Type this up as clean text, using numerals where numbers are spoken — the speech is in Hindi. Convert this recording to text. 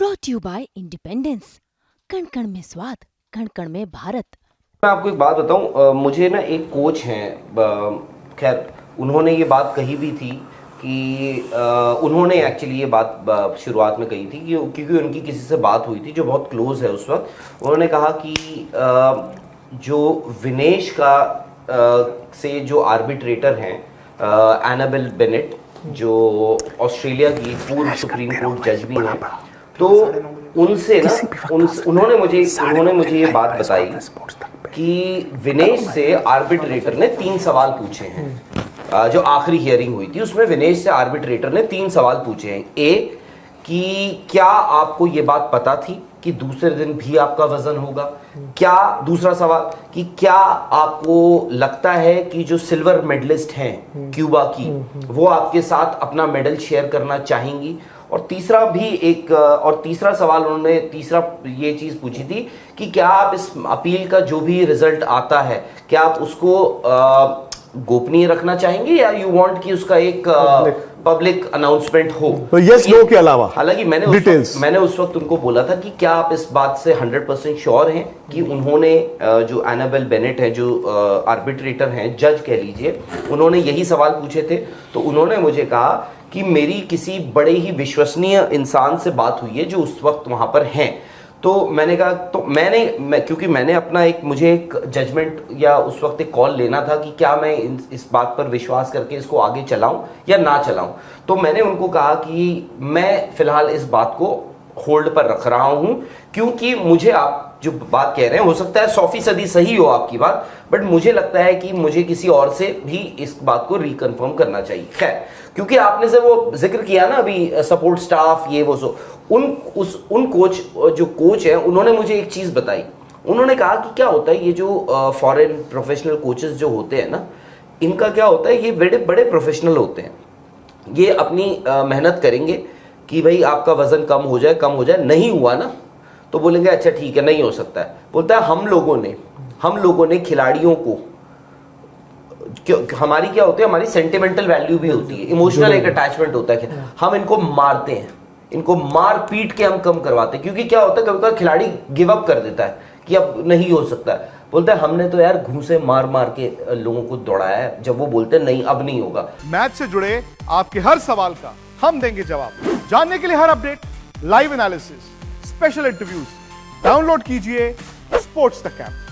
Brought you bye independence. कण कण में स्वाद, कण कण में भारत। मैं आपको एक बात बताऊं, मुझे ना एक कोच हैं, खैर उन्होंने ये बात कही भी थी कि उन्होंने एक्चुअली ये बात शुरुआत में कही थी कि क्योंकि उनकी किसी से बात हुई थी जो बहुत क्लोज है उस वक्त। उन्होंने कहा कि जो विनेश का से जो आर्बिट्रेटर हैं एनाबेल बेनेट, जो ऑस्ट्रेलिया की पूर्व सुप्रीम कोर्ट जज भी हैं, तो उनसे ना उन्होंने मुझे ये बात बताई कि विनेश से आर्बिट्रेटर ने 3 सवाल पूछे हैं। जो आखिरी हियरिंग हुई थी उसमें विनेश से आर्बिट्रेटर ने 3 सवाल पूछे हैं। ए, कि क्या आपको ये बात पता थी कि दूसरे दिन भी आपका वजन होगा? क्या दूसरा सवाल कि क्या आपको लगता है कि जो सिल्वर मेडलिस्ट हैं क्यूबा की, वो आपके साथ अपना मेडल शेयर करना चाहेंगी? और तीसरा सवाल उन्होंने ये चीज पूछी थी कि क्या आप इस अपील का जो भी रिजल्ट आता है, क्या आप उसको गोपनीय रखना चाहेंगे या यू वांट कि उसका एक पब्लिक अनाउंसमेंट हो? तो यस नो के अलावा हालांकि मैंने उस वक्त उनको बोला था कि क्या आप इस बात से 100% श्योर हैं कि उन्होंने जो एनाबेल बेनेट है, जो आर्बिट्रेटर हैं, जज कह लीजिए, उन्होंने यही सवाल पूछे थे। तो उन्होंने मुझे कहा कि मेरी किसी बड़े ही विश्वसनीय इंसान से बात हुई है जो उस वक्त वहां पर हैं। तो मैंने कहा, तो क्योंकि मैंने अपना मुझे एक जजमेंट या उस वक्त एक कॉल लेना था कि क्या मैं इस बात पर विश्वास करके इसको आगे चलाऊं या ना चलाऊं। तो मैंने उनको कहा कि मैं फिलहाल इस बात को होल्ड पर रख रहा हूं, क्योंकि मुझे आप जो बात कह रहे हैं हो सकता है 100% सही हो आपकी बात, बट मुझे लगता है कि मुझे किसी और से भी इस बात को रिकन्फर्म करना चाहिए। खैर, क्योंकि आपने से वो जिक्र किया ना अभी सपोर्ट स्टाफ ये वो सो उन कोच हैं, उन्होंने मुझे एक चीज बताई। उन्होंने कहा कि क्या होता है, ये जो फॉरेन प्रोफेशनल कोचेस जो होते हैं ना, इनका क्या होता है, ये बड़े बड़े प्रोफेशनल होते हैं। ये अपनी मेहनत करेंगे कि भाई आपका वजन कम हो जाए, नहीं हुआ ना तो बोलेंगे अच्छा ठीक है, नहीं हो सकता है। बोलता है हम लोगों ने खिलाड़ियों को, हमारी क्या होती है, हमारी सेंटिमेंटल वैल्यू भी होती है, इमोशनल एक अटैचमेंट होता है। हम इनको मारते हैं, इनको मार पीट के हम कम करवाते हैं, क्योंकि क्या होता है कभी कभी खिलाड़ी गिव अप कर देता है कि अब नहीं हो सकता है। बोलता है हमने तो यार घूंसे मार मार के लोगों को दौड़ाया है, जब वो बोलते हैं नहीं अब नहीं होगा। मैच से जुड़े आपके हर सवाल का हम देंगे जवाब। जानने के लिए हर update, live analysis, special interviews, download कीजिए स्पोर्ट्स तक ऐप।